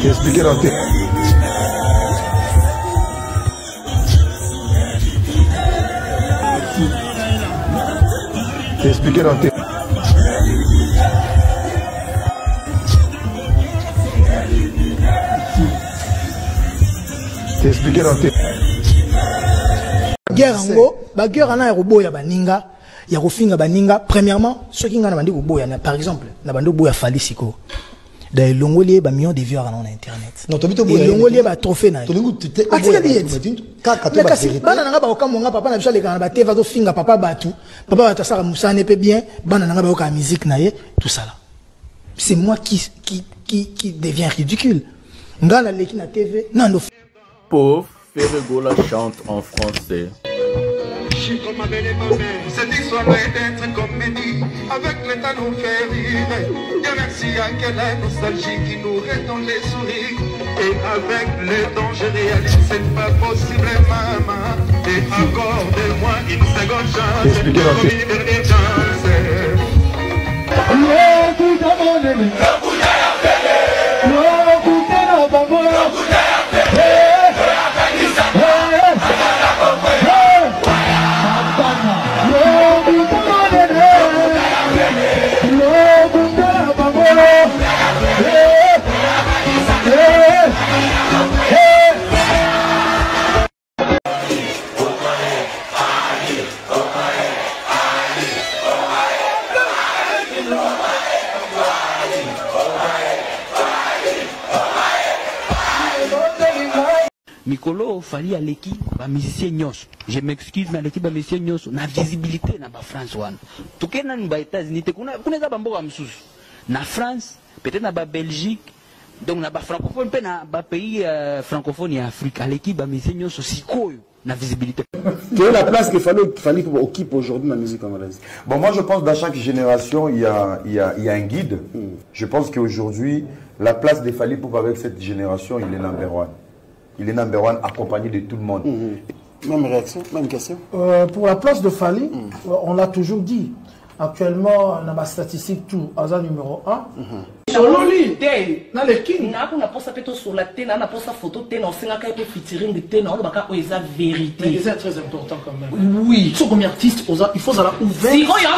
T'es expliqué dans tes... T'es expliqué dans tes... T'es expliqué dans tes... Guerre en gros, la guerre en a robot ya baninga, ya rofinga baninga. Premièrement, ceux qui ont bandi robot ya par exemple, na bando boya fali siko. Da longoli ba millions de vues na internet. Non, tobito boya. Longoli ba trophée na. Atika diet. Kaka to ba vérité. Bana nga ba okamwa papa na bisale kana ba teva to finga papa batu. Papa ba tasaka musane pe bien, bana nga ba oka musique na ye, tout ça là. C'est moi qui devient ridicule. Ngana leki na TV, nando. Pauvre Ferregola chante en français. Cette histoire est d'être comédie, avec l'État nous fait rire. Dieu merci à quelle nostalgie qui nous redonne les sourires. Et avec les dons je réalise, c'est pas possible maman. Et encore de moi une seconde chance, une dernière chance. Mikolo fali à l'équipe, ba musicien nyos. Je m'excuse mais l'équipe ba musicien nyos na visibilité na ba France one. Tukena ni ba États-Unis te kuna za bamboka msusu. Na France, peut-être na ba Belgique, donc na ba francophone pe na ba pays francophone et Afrique. À l'équipe ba musicien nyos sikoyo na visibilité. Quelle est la place qu'il fallait qu'on occupe aujourd'hui dans la musique congolaise? Bon, moi je pense que dans chaque génération, il y a un guide. Je pense qu'aujourd'hui, la place de Fally Ipupa avec cette génération, il est number one. Il est number one accompagné de tout le monde. Même réaction, même question. Pour la place de Fally, on l'a toujours dit. Actuellement, on a ma statistique tout, Aza numéro 1. Sololi, na le king. Na ko na posa peto sur la tête, na posa photo tête, on singa ka pe featuring de tête, on baka oza vérité. C'est très important quand même. Oui. Sur combien d'artistes, il faut ça ouvert. Si on y a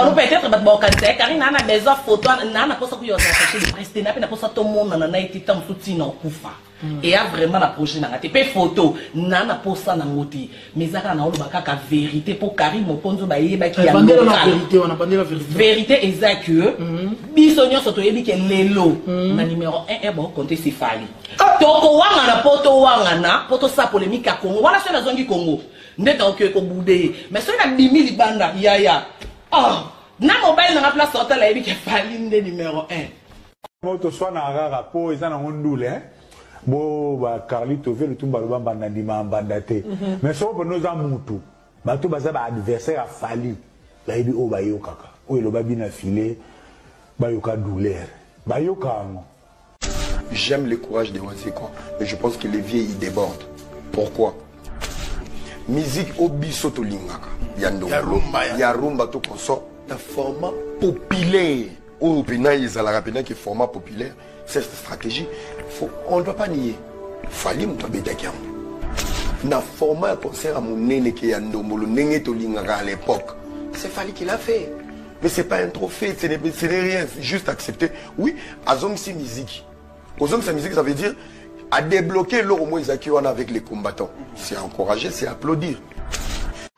on peut-être ba ba kante, car na besoin photo, na posa ku yo za chercher de prester, na posa tout monde na été tam soutien na kufa. Et a vraiment la prochaine ngate pe photo, na posa na ngoti. Mais ça na olo baka ka vérité pour Karim Moponzo ba yeba ki ya. Vérité, on a bandé la vérité. Vérité exact que bisonyo soto yebi ke lelo na numéro 1 bon compter c'est Fally. Toko wanga na poto sa polémique à Congo. Voilà ce la zongi Congo. Ndeta ok ko boudé. Mais ce na bimi libanda ya. Oh, na mobile na place sorta la yebi ke Fally ndé numéro 1. Moto soit na rara po eza na ngondule hein. Bo ba Carlito ve le tumba lobamba na ndima mbandate. Mais so bono za mutu. Ba to baza ba adversaire a Fally. La yebi o ba yo kaka. O lo ba bina filé. Ba yo ka douleur. Ba yo ka ngo. J'aime le courage de Wazeko, mais je pense que les vieux ils débordent. Pourquoi? Musique obiso to lingaka. Ya rumba to konso. Un format populaire. Ou pena ils la rapena qui format populaire. C'est cette stratégie. On ne doit pas nier. Fally mto bedaki. Na format concert à mon nene qui ya ndombolo nenge to lingaka à l'époque. C'est Fally qui l'a fait. Mais c'est pas un trophée, ce n'est rien, c'est juste accepter. Oui, Azong si musique. Azong sa musique, ça veut dire à débloquer l'Oromo Isakiwana avec les combattants. C'est encourager, c'est applaudir.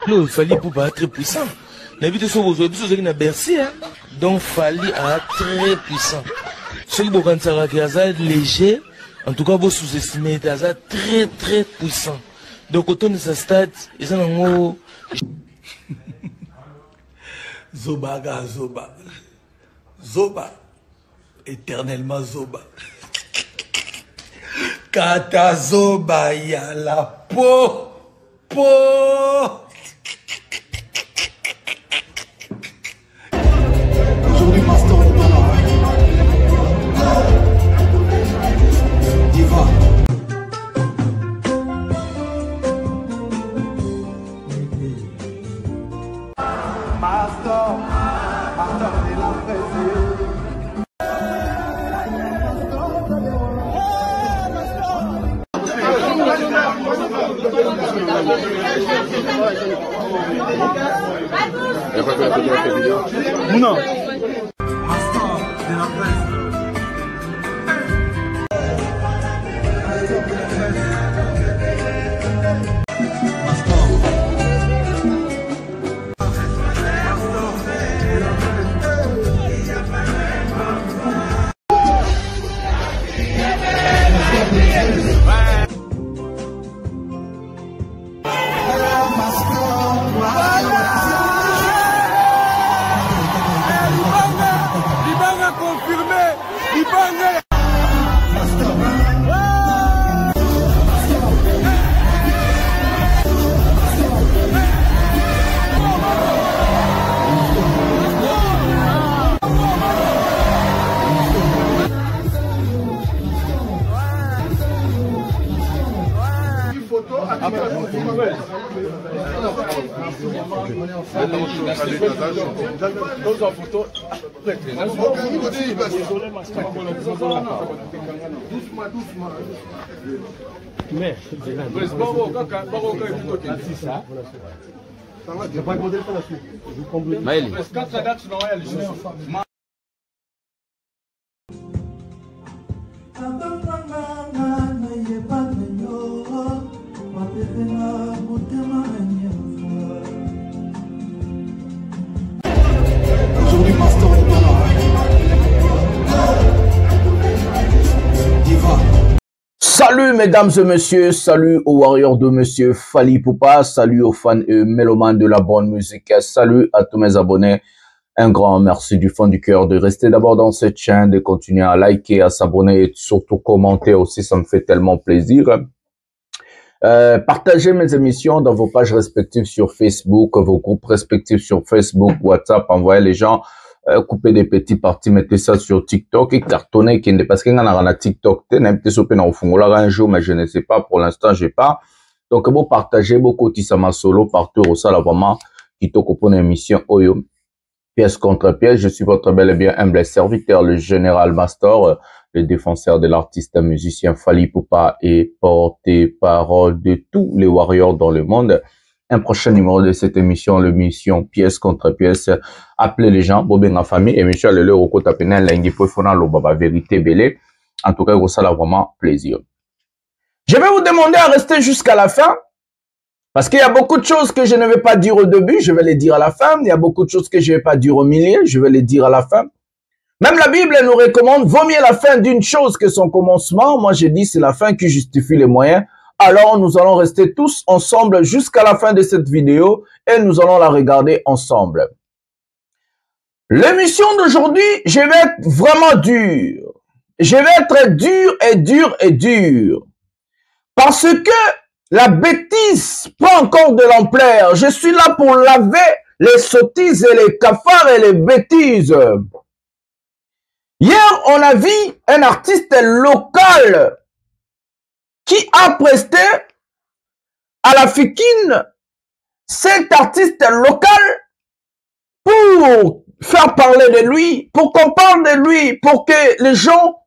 Non, Fally Ipupa très puissant. L'habitude sur vos habitudes, c'est Bercy, hein. Donc Fally a très puissant. Ceux qui sont léger, en tout cas, vous sous-estimez, très très puissant. Donc autour de sa stade, ils ont un mot. Zoba, Zoba. Zoba. Éternellement Zoba. Kata Zoba, ya la peau. Aujourd'hui, Master Diva. Non. Salut mesdames et messieurs, salut aux warriors de monsieur Fally Ipupa, salut aux fans et mélomanes de la bonne musique, salut à tous mes abonnés. Un grand merci du fond du cœur de rester d'abord dans cette chaîne, de continuer à liker, à s'abonner et surtout commenter aussi, ça me fait tellement plaisir. Partagez mes émissions dans vos pages respectives sur Facebook, vos groupes respectifs sur Facebook, WhatsApp, envoyez les gens, coupez des petits parties, mettez ça sur TikTok et cartonnez parce qu'il y en a TikTok, un jour, mais je ne sais pas, pour l'instant, j'ai pas. Donc, vous partagez beaucoup de sama solo partout, au ça, là, vraiment, qui toque pour une émission, Oyo. Pièce contre pièce, je suis votre bel et bien humble serviteur, le général Mastor, le défenseur de l'artiste musicien Fally Ipupa et porte-parole de tous les warriors dans le monde. Un prochain numéro de cette émission, l'émission pièce contre pièce. Appelez les gens, Bobé ma famille, émission le leur au tapena l'engi profona lo baba vérité belé. En tout cas, ça a vraiment plaisir. Je vais vous demander à rester jusqu'à la fin. Parce qu'il y a beaucoup de choses que je ne vais pas dire au début, je vais les dire à la fin. Il y a beaucoup de choses que je ne vais pas dire au milieu, je vais les dire à la fin. Même la Bible nous recommande, vaut mieux la fin d'une chose que son commencement. Moi, je dis, c'est la fin qui justifie les moyens. Alors, nous allons rester tous ensemble jusqu'à la fin de cette vidéo et nous allons la regarder ensemble. L'émission d'aujourd'hui, je vais être vraiment dur. Je vais être dur et dur et dur. Parce que la bêtise prend encore de l'ampleur. Je suis là pour laver les sottises et les cafards et les bêtises. Hier, on a vu un artiste local qui a presté à la Fikine cet artiste local pour faire parler de lui, pour qu'on parle de lui, pour que les gens,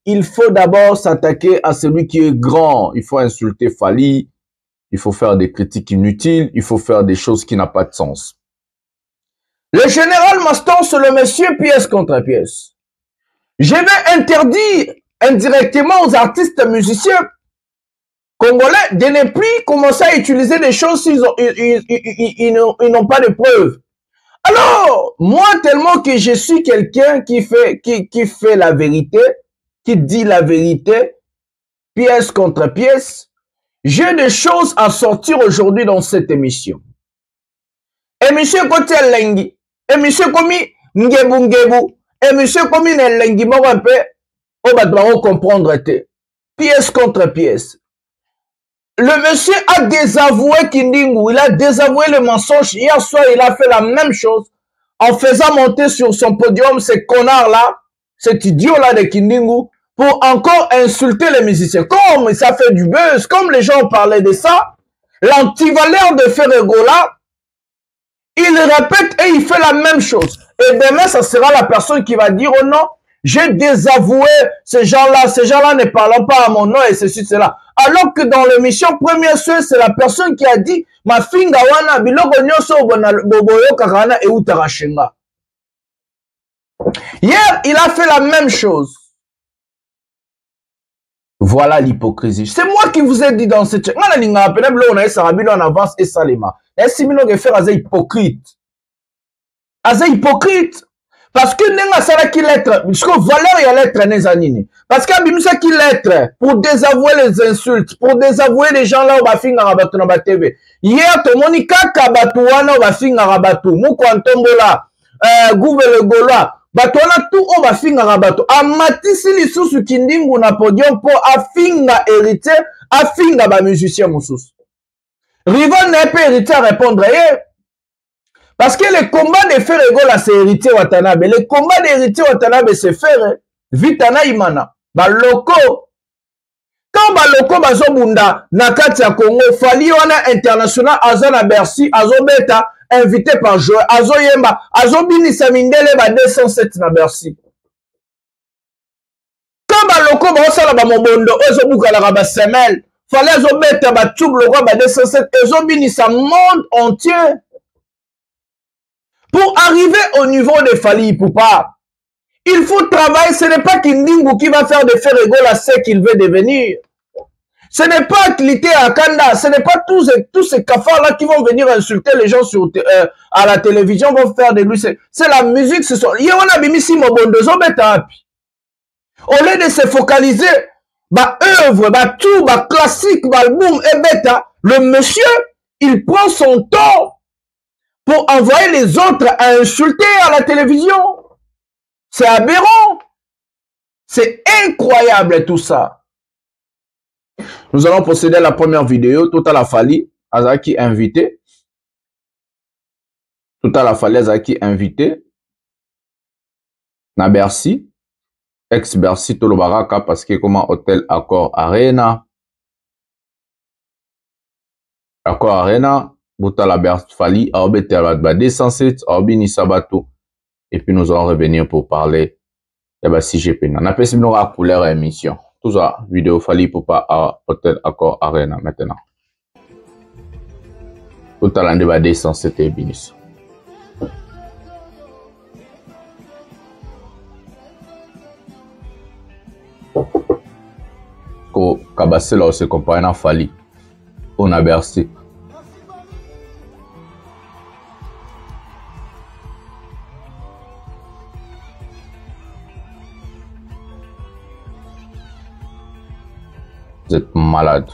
il faut d'abord s'attaquer à celui qui est grand. Il faut insulter Fally, il faut faire des critiques inutiles, il faut faire des choses qui n'ont pas de sens. Le général Maston, c'est le monsieur pièce contre pièce. Je vais interdire indirectement aux artistes musiciens congolais de ne plus commencer à utiliser des choses s'ils n'ont pas de preuves. Alors, moi, tellement que je suis quelqu'un qui fait la vérité, qui dit la vérité, pièce contre pièce, j'ai des choses à sortir aujourd'hui dans cette émission. Émission côté Lengi, émission comme Ngebu, émission comme Lengi, moi un peu, on va devoir comprendre, pièce contre pièce. Le monsieur a désavoué Kindingu, il a désavoué le mensonge. Hier soir, il a fait la même chose en faisant monter sur son podium ces connards-là, cet idiot-là de Kindingu, pour encore insulter les musiciens. Comme ça fait du buzz, comme les gens parlaient de ça, l'antivaleur de Ferregola, il répète et il fait la même chose. Et demain, ça sera la personne qui va dire, oh non, j'ai désavoué ces gens-là ne parlent pas à mon nom et ceci, cela. alors que dans l'émission Première Soeur, c'est la personne qui a dit ma finga wana biloko nyonso boboyo kakana et utarashenga. Hier, il a fait la même chose. Voilà l'hypocrisie. C'est moi qui vous ai dit dans cette... On en avance et salima. Et si nous devons faire hypocrite. Hypocrite. Parce que nenga sala qui lettre, parce que valeur y a lettre nezanini. Parce que bimisa qui lettre pour désavouer les insultes, pour désavouer les gens là au bafinga rabatu na ba TV. Hier to monika ka batu wana au bafinga rabatu. Muko antombola, gouverne goloa. Batu wana tout au bafinga rabatu. Amatisi lisusu kindingu na podium po afinga héritier, afinga ba musicien mususu. Rivon n'est pas héritier à répondre. Parce que le combat de Frère Egola, c'est héritier Watanabe. Le combat d'héritier Watanabe, c'est Frère Vitana Imana. Baloko. Quand Baloko Bazobunda, Nakati à Congo, Fali Wana International, Azana Bercy, Azobeta, invité par Joël, Azoyemba, Azobini Samindele, 207 na Bercy. Quand Baloko Bazosala Bamobondo, Ozobuka la Raba Semel, Fali Azobeta, Batchoub, le roi 207, Azobini sa monde entier. Pour arriver au niveau de Fali Ipupa, il faut travailler. Ce n'est pas Kindingu qui va faire de Frère Egola ce qu'il veut devenir. Ce n'est pas Klité Akanda. Ce n'est pas tous ces cafards-là qui vont venir insulter les gens sur, à la télévision, vont faire de lui. C'est la musique, ce sont. Au lieu de se focaliser, œuvre, tout, classique, boom, et bêta, le monsieur, il prend son temps pour envoyer les autres à insulter à la télévision. C'est aberrant. C'est incroyable tout ça. Nous allons procéder à la première vidéo. Tout à la Fali, Azaki invité. Tout à la Fali, Azaki invité. Na Bercy. Ex-Bercy Tolobaraka parce que comme hôtel Accor Arena. Accor Arena. Bouta la Fali, Aobete Abadba 207, Aobini Sabato. Et puis nous allons revenir pour parler de CGP. On appelle ça une couleur émission. Tout ça, vidéo Fali pour pas à Hôtel Accor Arena maintenant. Bouta la débat 207 et Binis. Ko Kabase là aussi comparé à Fali. On a Bercy. Vous êtes malade.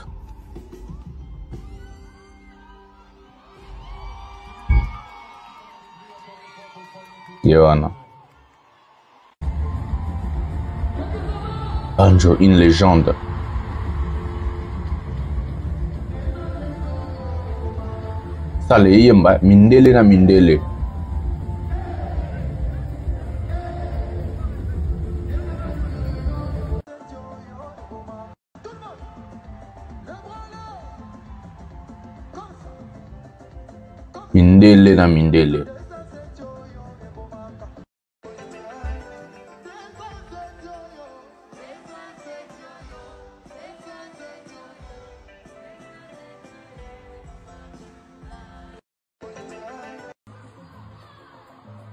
Yohana. Banjo, une légende. Sale yemba, mindele na mindele. Mindele na mindele.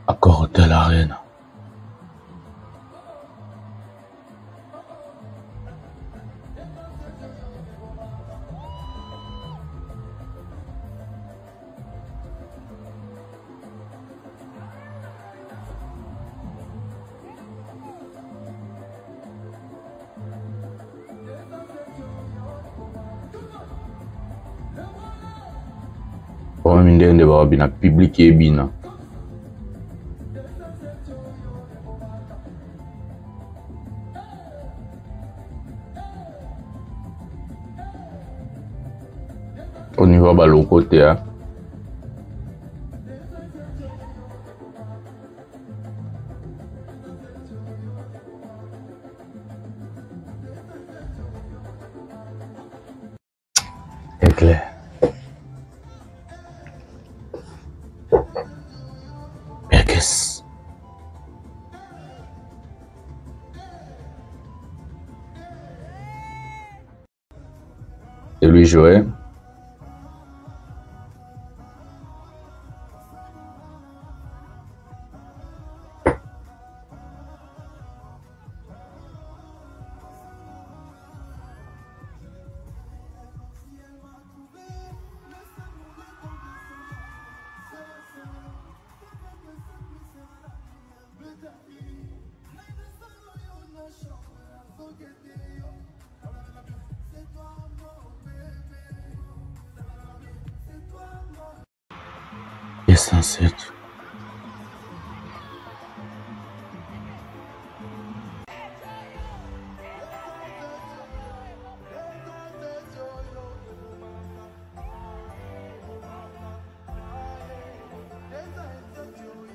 Accor Hotel Arena. Mindende ba bina public e bina. Au niveau de l'autre côté, hein. C'est clair. Merkez. lui jouer. Sunset.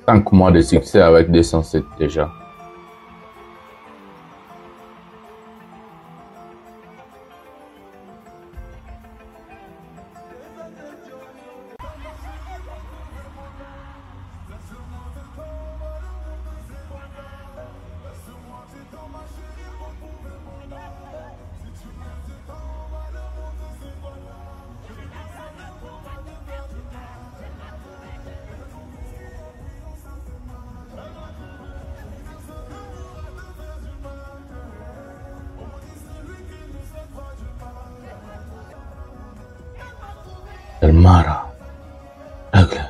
Cinq mois de succès avec 207 déjà. Elmara, Aigle.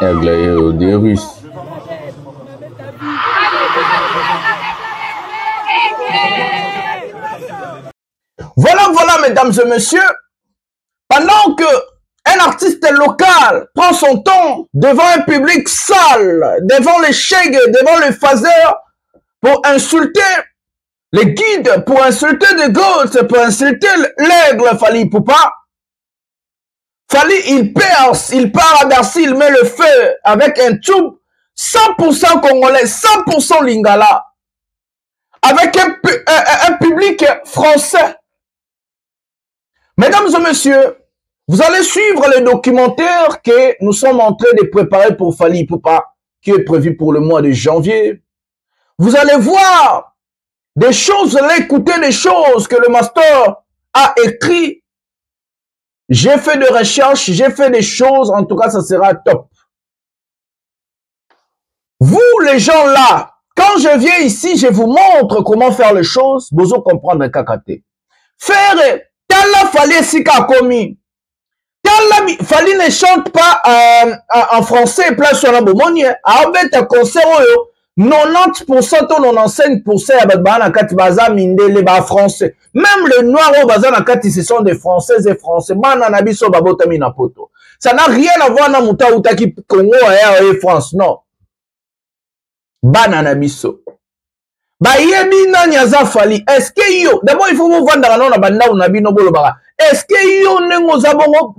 Aigle et des Russes. Voilà, mesdames et messieurs, pendant que un artiste local prend son temps devant un public sale, devant les chègues, devant les phaseurs, pour insulter les guides, pour insulter les gosses, pour insulter l'aigle Fally Ipupa. Fally, il perce, il part à Bercy, il met le feu avec un tube 100% congolais, 100% lingala, avec un public français. Mesdames et messieurs, vous allez suivre le documentaire que nous sommes en train de préparer pour Fally Ipupa, qui est prévu pour le mois de janvier. Vous allez voir des choses, vous allez écouter des choses que le master a écrit. J'ai fait des recherches, j'ai fait des choses, en tout cas ça sera top. Vous les gens là, quand je viens ici, je vous montre comment faire les choses, vous allez comprendre un KKT. Faire, Tala Fally Sika Komi. Fally ne chante pas en français, place sur la bomoni. Avec un concert, 90% ou 95% avec Bana Kati Baza Mindele ba français. Même les noirs au Baza Kati, ce sont des françaises et français. Bana Nabiso Babota Minapoto. Ça n'a rien à voir avec Mouta Outaki Congo et France, non. Bana Nabiso. Ba yebi na nyaza Fally. Est-ce que yo, d'abord il faut vous vendre dans la banda ou nabi no bolo bara. Est-ce que yo nengo zabongo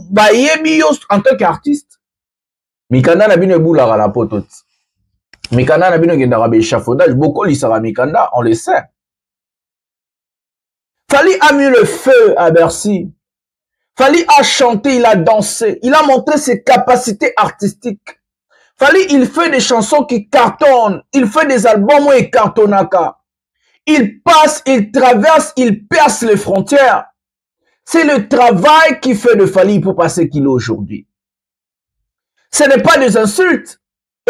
ba yebi yo en tant qu'artiste? Mikanda na bino ebula la potot. Mikanda na bino genda ba échafaudage, beaucoup lisara Mikanda, on le sait. Fally a mis le feu à Bercy. Fally a chanté, il a dansé, il a montré ses capacités artistiques. Fally, il fait des chansons qui cartonnent. Il fait des albums où il cartonnaka. Il passe, il traverse, il perce les frontières. C'est le travail qui fait de Fally pour passer qu'il est aujourd'hui. Ce n'est pas des insultes.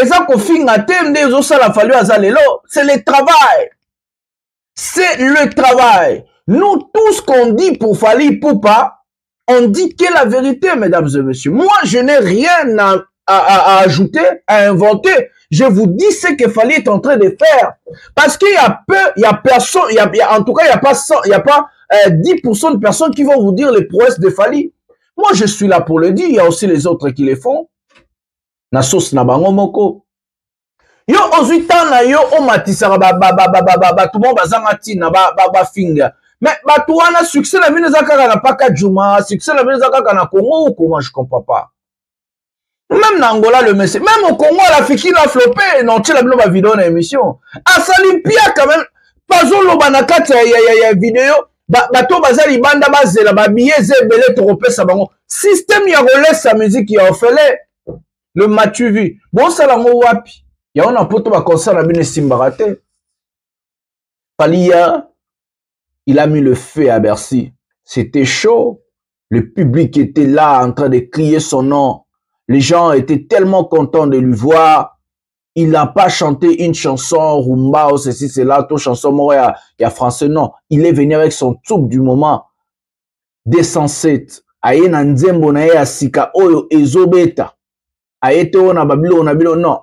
Et ça qu'on finit à thème des autres, ça fallu à Zalelo. C'est le travail. C'est le travail. Nous, tout ce qu'on dit pour Fally Ipupa, on dit que la vérité, mesdames et messieurs. Moi, je n'ai rien à ajouter, à inventer. Je vous dis ce que Fally est en train de faire. Parce qu'il y a peu, il y a personne, en tout cas, il n'y a pas 10% de personnes qui vont vous dire les prouesses de Fally. Moi, je suis là pour le dire. Il y a aussi les autres qui les font. Na sauce na bango moko. Yo ozuita na yo o matisara tout le monde bazanga tina ba finger. Mais batu wana succès la mine zakaka na paka Juma, succès la mine zakaka na Congo ou comment je comprends pas. Même na Angola le monsieur, même au Congo la fiki la flopé, non tu la bino ba vidéo na émission. A Salimpia quand même, pas lo banakati ya vidéo, bato baza libanda bazela babillet zebele tokopesa bango système ya kolesa musique ya ofele le matu vu bosala ngo wapi ya na poto ba concert na bino simbaka te. Falia, il a mis le feu à Bercy. C'était chaud. Le public était là en train de crier son nom. Les gens étaient tellement contents de lui voir. Il n'a pas chanté une chanson rumba ou ceci, cela, toute chanson, il y a français, non. Il est venu avec son tube du moment. 207. Aye na nzembo na ye asika oyo ezobeta. Aye te ona babilo na bilo, non.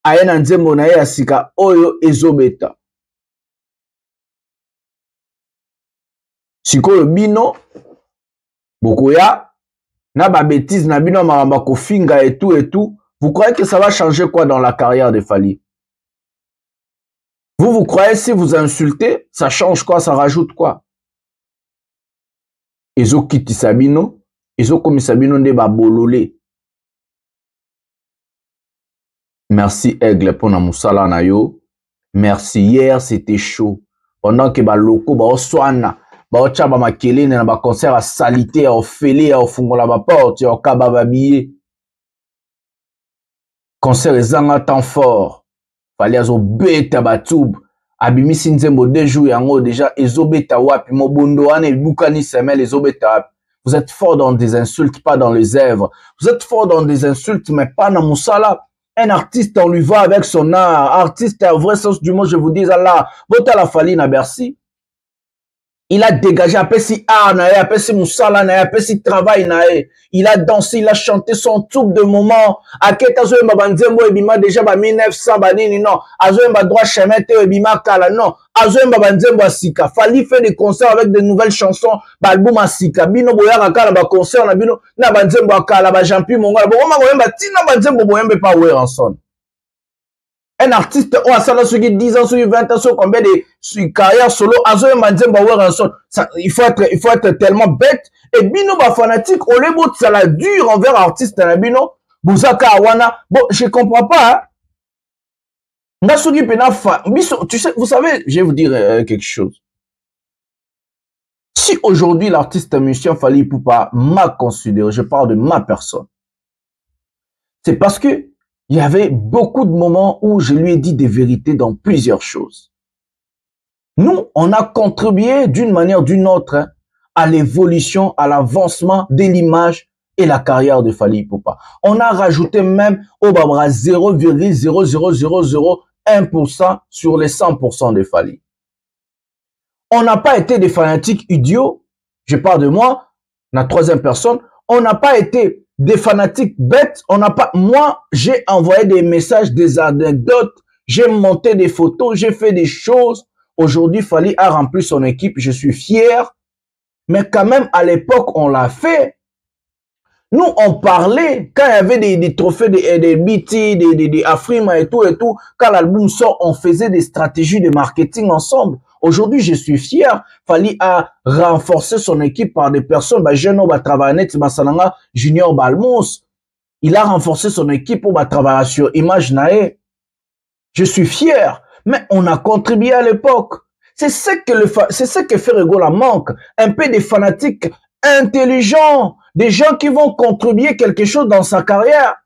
Aye na nzembo na ye asika oyo ezobeta. Sikoyo bino, bokoya, na ba bêtise na bino maramba kofinga et tout. Vous croyez que ça va changer quoi dans la carrière de Fally? Vous croyez si vous insultez, ça change quoi, ça rajoute quoi? Ezo kiti sabino, ezo komi sabino nde ba bololé. Merci Aigle pour na musala na yo. Merci, hier c'était chaud. Pendant que ba loko ba oswana, ba ocha ba makele na ba concert à salité, à ofele, à ofungola ba porte, à okaba ba billet. Concert ezanga temps fort. Fally azo beta batube. Abimisi nzembo 2 jours yango déjà ezobeta wapi mobondo ane bukani semel ezobeta wapi. Vous êtes fort dans des insultes, pas dans les œuvres. Vous êtes fort dans des insultes, mais pas dans musala. Un artiste, on lui va avec son art. Artiste, au vrai sens du mot, je vous dis, Allah, vota la Fally na Bercy. Il a dégagé, après si art nae, après si musala nae, après si travail nae. Il a dansé, il a chanté son tube de moment. Aketa zo yemba banzembo ebima déjà ba 1900 banini non. Azo yemba droit chemin te ebima kala non. Azo yemba banzembo asika. Fally fait des concerts avec de nouvelles chansons. Ba album asika. Bino boyaka kala ba concert na bino na banzembo akala ba Jean-Pierre Mongola. Bo ma boyemba tina banzembo boyembe pa Weranson. Un artiste, on a ça sur 10 ans, sur 20 ans, sur combien de carrière solo, il faut être tellement bête. Et bino ba fanatique, on les bout ça la dure envers artiste na bino. Bouzaka awana. Bon, je comprends pas. Tu sais, vous savez, je vais vous dire quelque chose. Si aujourd'hui l'artiste musicien Fally Ipupa m'a considéré, je parle de ma personne, c'est parce que il y avait beaucoup de moments où je lui ai dit des vérités dans plusieurs choses. Nous, on a contribué d'une manière ou d'une autre à l'évolution, à l'avancement de l'image et la carrière de Fally Ipupa. On a rajouté même au Babra 0,00001% sur les 100% de Fally. On n'a pas été des fanatiques idiots, je parle de moi, la troisième personne, on n'a pas été des fanatiques bêtes, on n'a pas, moi, j'ai envoyé des messages, des anecdotes, j'ai monté des photos, j'ai fait des choses. Aujourd'hui, Fally a rempli son équipe, je suis fier. Mais quand même, à l'époque, on l'a fait. Nous, on parlait, quand il y avait des trophées, des BT, des Afrima et tout, quand l'album sort, on faisait des stratégies de marketing ensemble. Aujourd'hui, je suis fier. Fally a renforcé son équipe par des personnes. Jeune travailler Masananga Junior Balmous. Il a renforcé son équipe pour travailler sur Image Nae. Je suis fier. Mais on a contribué à l'époque. C'est ce que Ferregola manque. Un peu des fanatiques intelligents. Des gens qui vont contribuer quelque chose dans sa carrière.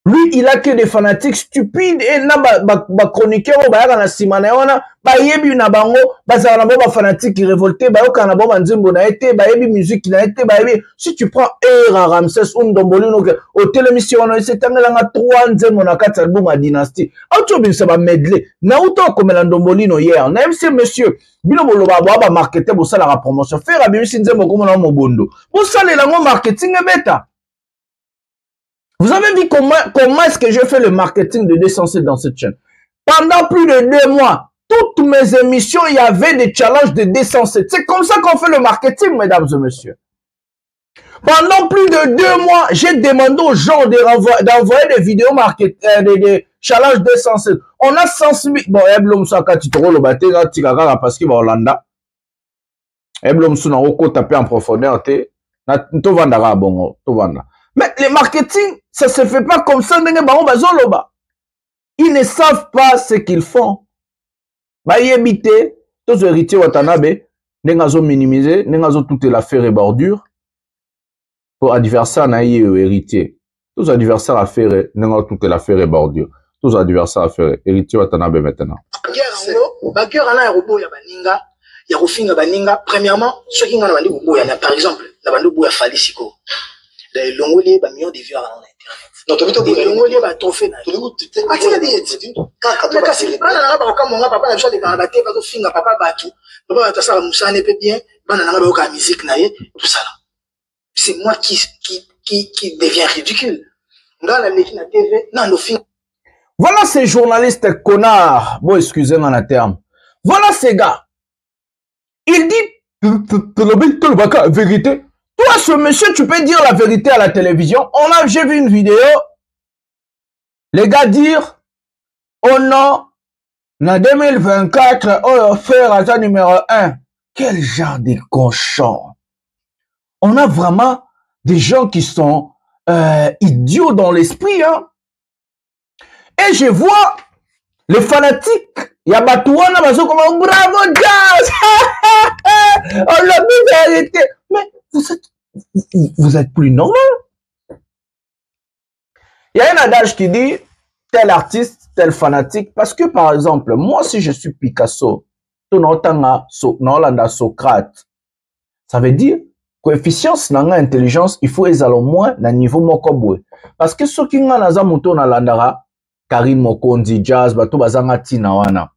Lui, il a que des fanatiques stupides et na ba chroniqueur ba na simane wana ba yebi na bango ba za na ba fanatique révolté ba okana ba nzembo na été ba yebi musique na été ba yebi si tu prends Era Ramses Ndombolino au télémission na c'est tangela nga 3 nzembo na 4 album à dynastie auto bin ça ba medley na auto comme la Ndombolino hier na MC monsieur bino boloba ba marketer bo sala la promotion faire bien si nzembo comme na mobondo bo sala la marketing e beta. Vous avez vu comment est-ce que je fais le marketing de 207 dans cette chaîne? Pendant plus de 2 mois, toutes mes émissions, il y avait des challenges de 207. C'est comme ça qu'on fait le marketing, mesdames et messieurs. Pendant plus de 2 mois, j'ai demandé aux gens d'envoyer des vidéos des challenges 207. On a sensibilisé. Bon, Eblom Saka Titoro le bâté, parce qu'il va Hollanda. Eblom Suna Oko tapé en profondeur, to vandara bongo, to vanda. Mais le marketing, ça se fait pas comme ça. Ils ne savent pas ce qu'ils font. Bah, y habiter, tous héritiers Watanabe, Nengazo minimiser, nengazo toute l'affaire et bordure. Pour adversaire na héritier. Tous adversaires à faire, nengazo toute l'affaire et bordure. Tous adversaires à faire, héritier watanabe maintenant. Bagueur ana robot ya baninga, ya kofinga baninga. Premièrement, ceux qui ont bandi robot ya par exemple, na bandi boya fali siko. Les longolier ba millions de vues en internet. Donc les longolier ba trophée na. Atika dit. Kaka si bana na ba ka monga papa na biso de kana ba te ba to finga papa batu. Papa ba tasala musane pe bien, bana na ba ka musique na ye, tout ça là. C'est moi qui devient ridicule. Dans la légion na TV, na no finga. Voilà ces journalistes connards. Bon, excusez-moi la terme. Voilà ces gars. Il dit, vérité. Toi, ce monsieur, tu peux dire la vérité à la télévision. J'ai vu une vidéo. Les gars dire, oh non, en 2024, on va faire à numéro 1. Quel genre de cochon. On a vraiment des gens qui sont idiots dans l'esprit, hein. Et je vois les fanatiques, il y a Batouana, bravo Jazz, on l'a dit vérité. Mais vous êtes plus normal. Il y a un adage qui dit, tel artiste, tel fanatique, parce que par exemple, moi si je suis Picasso, Socrate, ça veut dire, coefficient nanga intelligence, il faut aller au moins na niveau mokobwe. Parce que ceux qui ont naza muto na landara, Karim Mokondi, Jazz, bato bazanga tina wana.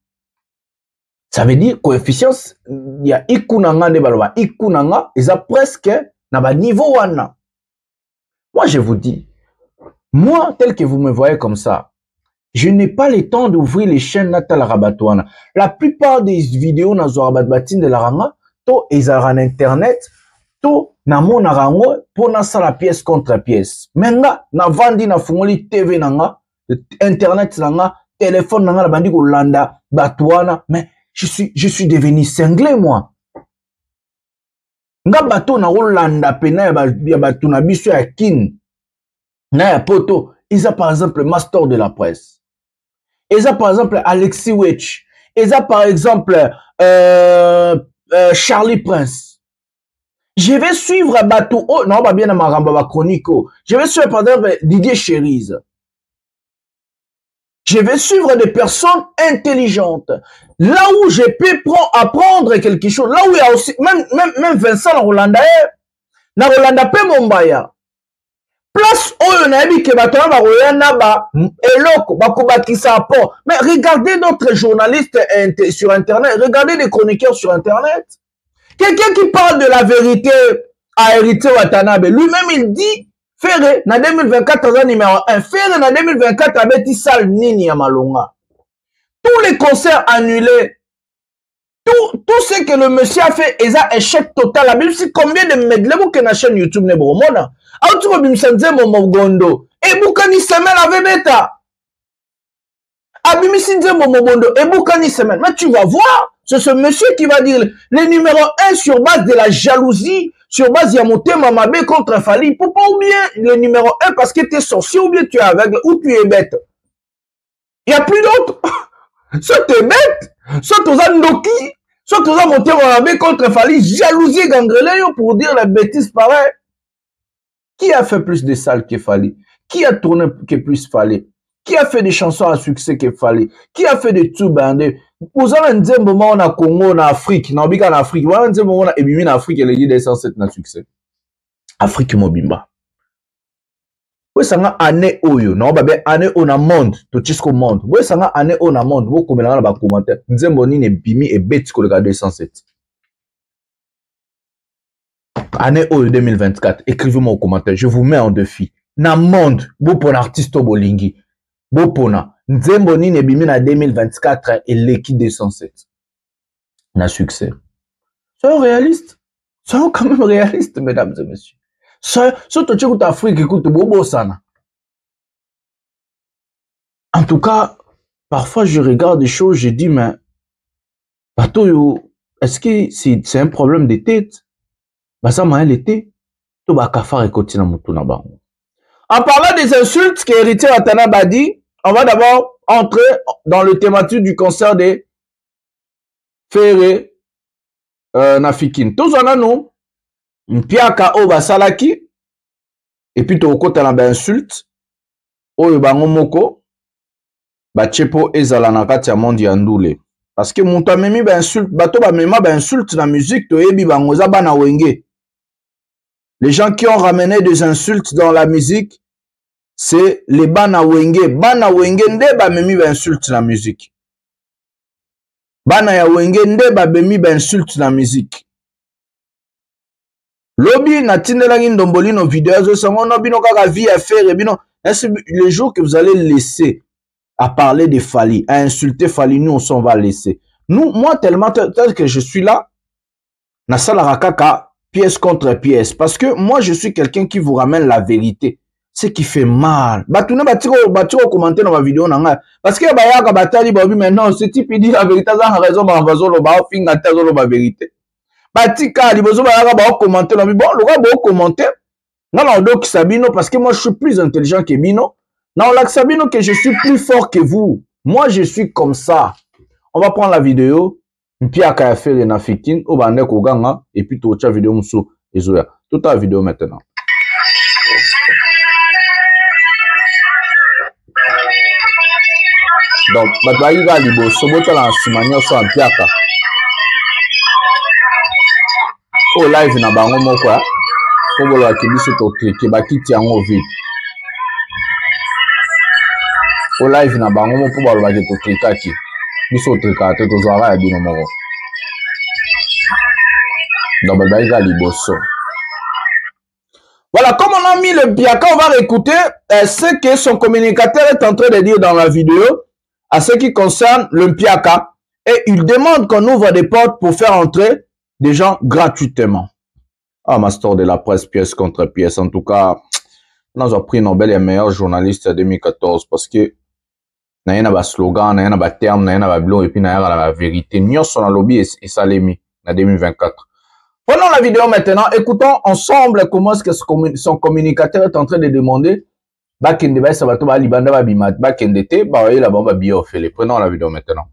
Ça veut dire coefficient il y a ikunanga de baloba ikunanga eza presque na ba niveau wana. Moi je vous dis, moi tel que vous me voyez comme ça, je n'ai pas le temps d'ouvrir les chaînes natal rabatouana. La plupart des vidéos na zo rabatbatin de la ranga to ezara en internet to na mona rango pour na sala pièce contre pièce. Menga na vandi na fungoli TV nanga internet nanga, téléphone nanga la bandi ko landa batouana, mais je suis devenu cinglé moi. Nga bato na landa pena ya batu na biso ya kin na ya poto, ils a par exemple Master de la presse. Ils a par exemple Alexis Wetch. Ils a par exemple Charlie Prince. Je vais suivre bato non pas bien na maramba ba chronico. Je vais suivre par exemple Didier Cherise. Je vais suivre des personnes intelligentes. Là où je peux apprendre quelque chose. Là où il y a aussi, même Vincent na Rolanda pe Mombaya. Place où on a dit que batona ba Rolanda ba eloko ba kobakisa po. Mais regardez d'autres journalistes sur internet, regardez des chroniqueurs sur internet. Quelqu'un qui parle de la vérité à Héritier Watanabe, lui-même il dit Ferre, na 2024, numéro 1. Ferre, na 2024, abeti sal nini ya malonga. Tous les concerts annulés. Tout ce que le monsieur a fait, est un échec total. La Bible, c'est combien de medley que na chaîne YouTube ne bromona. Autrement, bimsenze momo gondo. Et boukani semaine avec beta. Abimisinze momo gondo. Et boukani semaine. Mais tu vas voir, c'est ce monsieur qui va dire le numéro 1 sur base de la jalousie. Sur base de monter Mamabé contre Fali, pour pas oublier le numéro 1 parce que tu es sorcier ou bien tu es aveugle ou tu es bête. Il n'y a plus d'autres. Soit tu es bête, soit tu as Ndoki, soit tu as monté Mamabé contre Fali, jalousie gangrelé pour dire la bêtise pareille. Qui a fait plus de salles que Fali? Qui a tourné que plus Fali? Qui a fait des chansons à succès que Fali? Qui a fait des tubes bandés? Vous avez un deuxième moment en Congo, en Afrique, en Afrique. Vous avez un deuxième moment en Afrique et les guides essentiels na succès. Afrique mobimba. Vous savez, année oyo, non, babé, année on a monde, tout ce qu'on monde. Vous savez, année on a monde, vous comme là, bas commentaire. Deuxième boni ne bimi et bête que le gars 207. Année oyo 2024, écrivez-moi au commentaire, je vous mets en défi. Na monde, vous pour l'artiste bolingi. Bopona, Nzemboni Nebimi na 2024 et l'équipe 207. Na succès. Soyons réalistes. Soyons quand même réalistes, mesdames et messieurs. Surtout que l'Afrique écoute Bobo Sana. En tout cas, parfois je regarde des choses, je dis, mais, est-ce que c'est un problème de tête? Bah, ça m'a l'été. Tout va kafar et continue à moutouna bango. En parlant des insultes qu'Héritier Watanabe a dit, on va d'abord entrer dans le thématique du concert de Ferré, Nafikin. Tous en a nous. Mpiaka o basalaki. Et puis tu okota na ba insulte. Oyo bango moko. Ba chepo ezala na kati ya monde ya ndule. Parce que mon amemi ba insulte, bato ba mema ba insulte na musique to yebi bango za bana wenge. Les gens qui ont ramené des insultes dans la musique, c'est les bana wenge. Bana wenge nde ba memi ba insulte na musique. Bana ya wenge nde ba memi ba insulte na musique. Lobi na tindelangi ndomboli no vidéo zo sango no bino kaka vie à faire bino. Les jours que vous allez laisser à parler de Fally, à insulter Fally, nous on va laisser. Nous, moi tellement tel que je suis là, na salara kaka pièce contre pièce, parce que moi je suis quelqu'un qui vous ramène la vérité, ce qui fait mal. Batune batiro commenter dans ma vidéo nanga, parce que bayaka batali babi maintenant ce type il dit la vérité, ça a raison ba bazolo ba finga tazolo ba vérité. Batika libozo bayaka ba commenter dans bon le gars ba commenter. Non non donc Sabino parce que moi je suis plus intelligent que Bino. Non, là, Sabino, que je suis plus fort que vous. Moi, je suis comme ça. On va prendre la vidéo. Puis, à faire les nafikin, au bandek au ganga, et puis, tout la vidéo, moussou, et zoya. Toute la vidéo maintenant. Donc, Badwaïga Libo, Sobota la Simania, so en piaka. Au live, na bango moko, pour vous la kibiso to cliquer, baki tiango vite. Au live na bango mo pour baloba ke to trika ki biso trika te to zwara ya bino moko donc baïga liboso. Voilà, comme on a mis le Biaka, on va réécouter ce que son communicateur est en train de dire dans la vidéo à ce qui concerne le Biaka, et il demande qu'on ouvre des portes pour faire entrer des gens gratuitement. Ah, master de la presse, pièce contre pièce. En tout cas, on a pris Nobel et meilleur journaliste en 2014 parce que na yena ba slogan, na yena ba terme, na yena ba blon et puis na yena la vérité. Nyon son a lobby et ça l'est mis en 2024. Prenons la vidéo maintenant. Écoutons ensemble comment est-ce que son communicateur est en train de demander bakende ba sabato ba libanda ba bimat bakende te ba la bomba bio fele. Prenons la vidéo maintenant.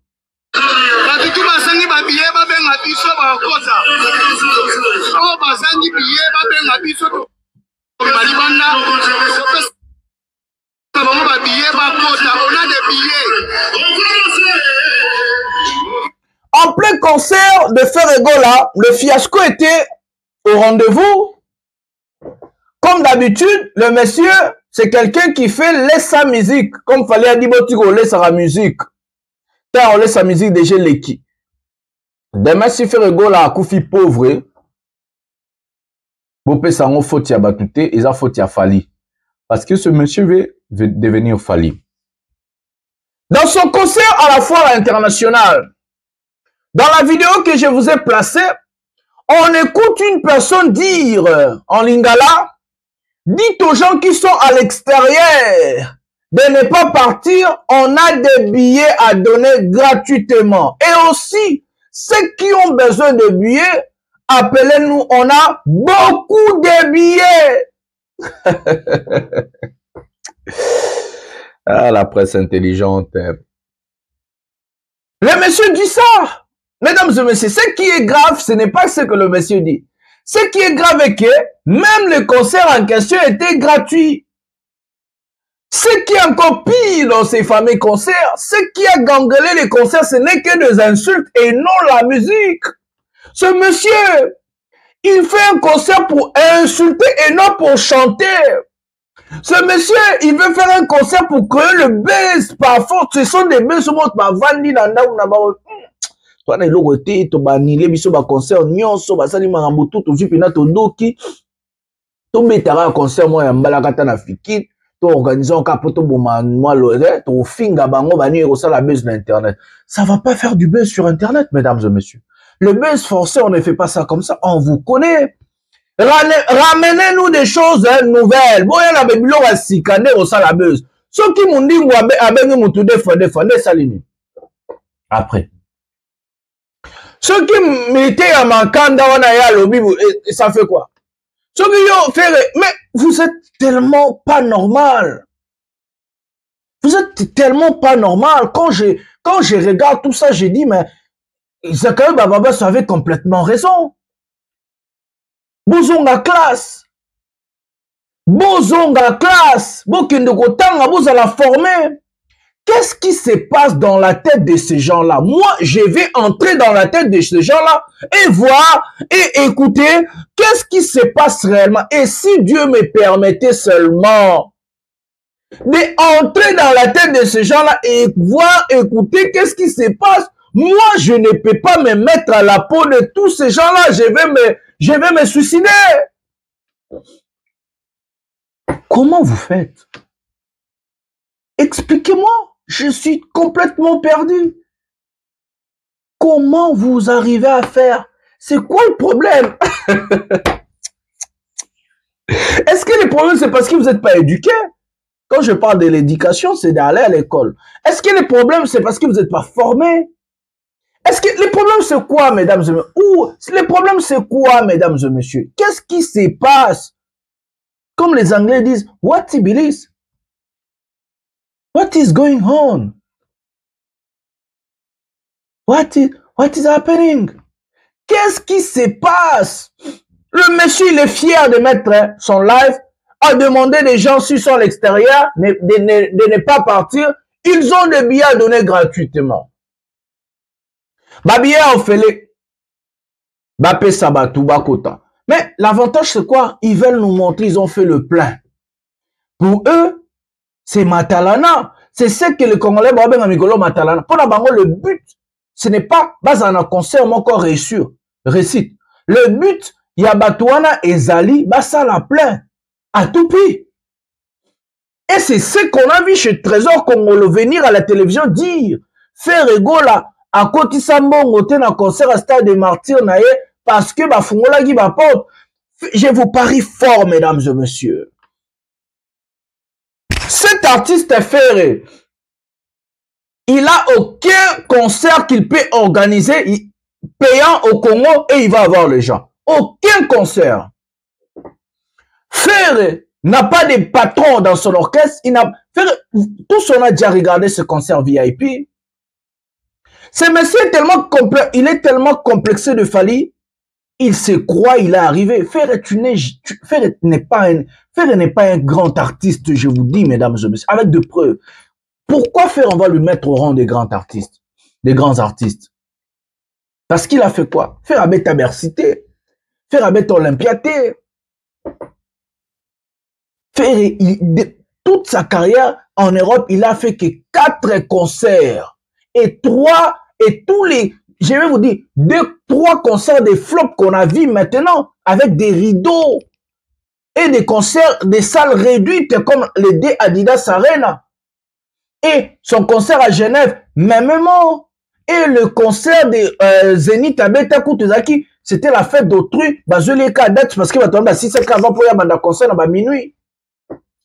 En plein concert de Ferregola, le fiasco était au rendez-vous. Comme d'habitude, le monsieur, c'est quelqu'un qui fait laisse sa musique. Comme fallait dire, on laisse sa musique. On laisse sa musique déjà l'équipe. Demain, si Ferregola a koufi pauvre, Bopé Sango faut y abatute, et ça faut y a Fally. Parce que ce monsieur veut devenir Fally. Dans son concert à la foire internationale, dans la vidéo que je vous ai placée, on écoute une personne dire en lingala, dites aux gens qui sont à l'extérieur de ne pas partir, on a des billets à donner gratuitement. Et aussi, ceux qui ont besoin de billets, appelez-nous, on a beaucoup de billets. Ah, la presse intelligente. Le monsieur dit ça. Mesdames et messieurs, ce qui est grave, ce n'est pas ce que le monsieur dit. Ce qui est grave est que même le concert en question était gratuit. Ce qui est encore pire dans ces fameux concerts, ce qui a gangrelé les concerts, ce n'est que des insultes et non la musique. Ce monsieur, il fait un concert pour insulter et non pour chanter. Ce monsieur, il veut faire un concert pour créer le buzz par force. Ce sont des buzz par Vandi Nanda ou Nabao. Toi, na iloko te, to banile biso ba concert nyonso basali makambo tout to vipina to doki. To metara concert mo ya mbala kata na fiki, to organisons ka poto boma moi lore, to finga bango bani ko sala buzz na internet. Ça va pas faire du buzz sur internet, mesdames et messieurs. Le buzz forcé, on ne fait pas ça comme ça, on vous connaît. Ramenez-nous des choses nouvelles. Bon, il y a des bilans à sikaner au sala buzz. Ceux qui m'ont dit moi avec nous tout défendre salini. Après. Ceux qui mettaient à Mankanda, on a eu lobby, et ça fait quoi? Ceux qui ont fait, mais vous êtes tellement pas normal. Vous êtes tellement pas normal. Quand je regarde tout ça, j'ai dit, mais Zakayo Bababa avait complètement raison. Bozonga classe. Bozonga classe. Bokende kotanga, bozala former. Qu'est-ce qui se passe dans la tête de ces gens-là? Moi, je vais entrer dans la tête de ces gens-là et voir et écouter qu'est-ce qui se passe réellement. Et si Dieu me permettait seulement d'entrer dans la tête de ces gens-là et voir, écouter qu'est-ce qui se passe, moi, je ne peux pas me mettre à la peau de tous ces gens-là. Je vais me suicider. Comment vous faites? Expliquez-moi. Je suis complètement perdu. Comment vous arrivez à faire? C'est quoi le problème? Est-ce que le problème, c'est parce que vous n'êtes pas éduqué? Quand je parle de l'éducation, c'est d'aller à l'école. Est-ce que le problème, c'est parce que vous n'êtes pas formé? Est-ce que le problème, c'est quoi, mesdames et messieurs? Ou le problème, c'est quoi, mesdames et messieurs? Qu'est-ce qui se passe? Comme les Anglais disent, what it believes? What is going on? What is happening? Qu'est-ce qui se passe? Le monsieur, il est fier de mettre son live, a demandé des gens s'ils sont à l'extérieur de ne pas partir. Ils ont des billets à donner gratuitement. Babillé en fait Bapé Sabatou, Bakota. Mais l'avantage, c'est quoi? Ils veulent nous montrer, ils ont fait le plein. Pour eux, c'est Matalana. C'est ce que les Congolais Babé Mamikolo Matalana. Pour la bango, le but, ce n'est pas basé en un concert, mon corps récite. Le but, il y a Batouana et Zali, ça la plein. À tout prix. Et c'est ce qu'on a vu chez Trésor Congolo venir à la télévision dire. Faire rigola. À côté Sambongo, t'es dans concert à Stade des Martyrs, naïe, parce que Bafungola qui porte. Je vous parie fort, mesdames et messieurs. Cet artiste Ferré, il a aucun concert qu'il peut organiser payant au Congo et il va avoir les gens. Aucun concert. Ferré n'a pas de patron dans son orchestre. Tous on a déjà regardé ce concert VIP. Ce monsieur est tellement complexe, il est tellement complexé de Fally, il se croit, il est arrivé. Ferré n'est pas un grand artiste, je vous dis, mesdames et messieurs, avec de preuves. Pourquoi Ferré, on va lui mettre au rang des grands artistes? Parce qu'il a fait quoi? Ferré a bête Bercité, Ferré a bête Olympiaté. Ferré, toute sa carrière en Europe, il a fait que 4 concerts et tous les, je vais vous dire, 2-3 concerts de flop qu'on a vu maintenant avec des rideaux et des concerts, des salles réduites comme les D Adidas Arena. Et son concert à Genève, mêmement. Et le concert de Zénith à Beta Koutezaki, c'était la fête d'autrui. Bazoleka date parce qu'il va tomber à 6 avant pour y avoir un concert à minuit.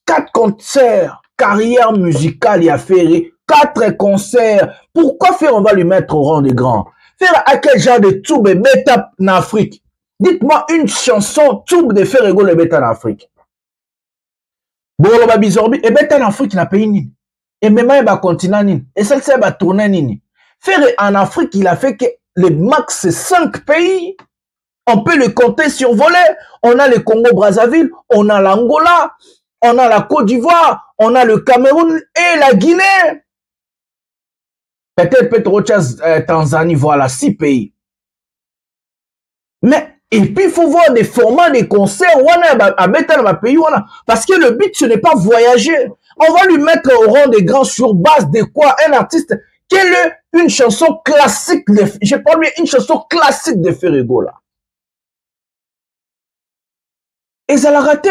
4 concerts, carrière musicale, il a fait 4 concerts. Pourquoi faire on va lui mettre au rang des grands? Faire à quel genre de tube et bêta en Afrique? Dites-moi une chanson tube de faire rigoler bêta en Afrique. Bon, le babizorbi, et bêta en Afrique n'a pas ni. Et même il va continent ni. Et celle-ci va tourner ni. Faire en Afrique, il a fait que le max c'est 5 pays. On peut le compter sur volet. On a le Congo-Brazzaville, on a l'Angola, on a la Côte d'Ivoire, on a le Cameroun et la Guinée. Peut-être Tanzanie, voilà, 6 pays. Mais, et puis il faut voir des formats, des concerts, parce que le but, ce n'est pas voyager. On va lui mettre au rang des grands sur base de quoi? Un artiste, quelle est une chanson classique de, je parle bien une chanson classique de Ferrigo, là. Et ça l'a raté.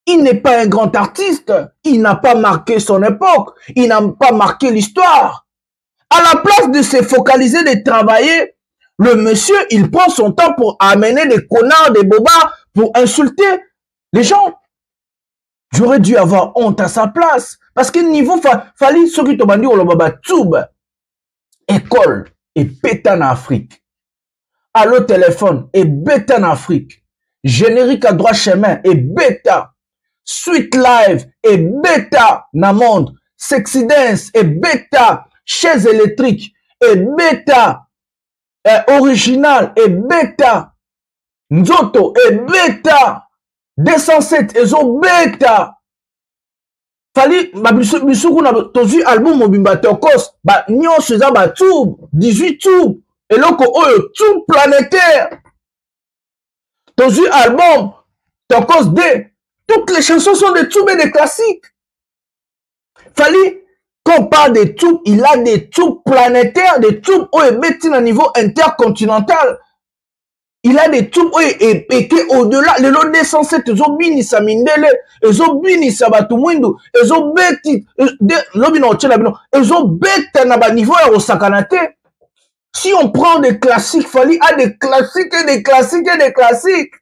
Il n'est pas un grand artiste. Il n'a pas marqué son époque. Il n'a pas marqué l'histoire. À la place de se focaliser, de travailler, le monsieur, il prend son temps pour amener des connards, des bobards, pour insulter les gens. J'aurais dû avoir honte à sa place. Parce que niveau Fally, ceux qui te bandit au Lobaba Tube, école, et bête en Afrique. Allo téléphone, et bête en Afrique. Générique à droit chemin, et bêta. Suite live, et bêta, Namonde. Sexy dance, et bêta. Chaise électrique, et bêta. original et bêta. Nzoto et bêta. 207 et zo bêta. Fali, bisuku na tozu album mobimba Tokos, ba nyon seza ba tube, 18 tube, et loko oyo tube planétaire. Tozu album Tokos D, toutes les chansons sont des tubes et des classiques. Fali, quand on parle des tubes, il a des tubes planétaires, des tubes oyo beti à niveau intercontinental. Il a des tubes et au-delà, le lot 207, ils ont bini sa mindele, ils ont bini sa batumwindu, ils ont bêti, ils ont bêti na ba niveau ya osakanate. Si on prend des classiques, Fali a des classiques et des classiques et des classiques.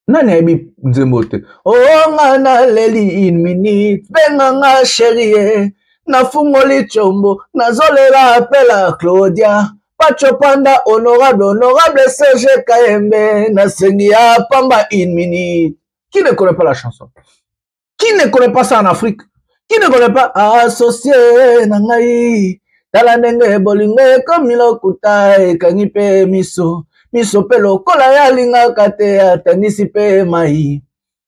Nani aibi nzembote. Oh ngana leli in minute, benga nga chérie, na fungoli chombo, na zolela apela Claudia. Pachopanda honorable Serge Kayembe Nasengia Pamba in minute. Qui ne connaît pas la chanson? Qui ne connaît pas ça en Afrique? Qui ne connaît pas associé Nangai Talanenge Bolingwe comme Milokutai Kangipe Miso Pelo Kola ya linga kate Atanisi pe mai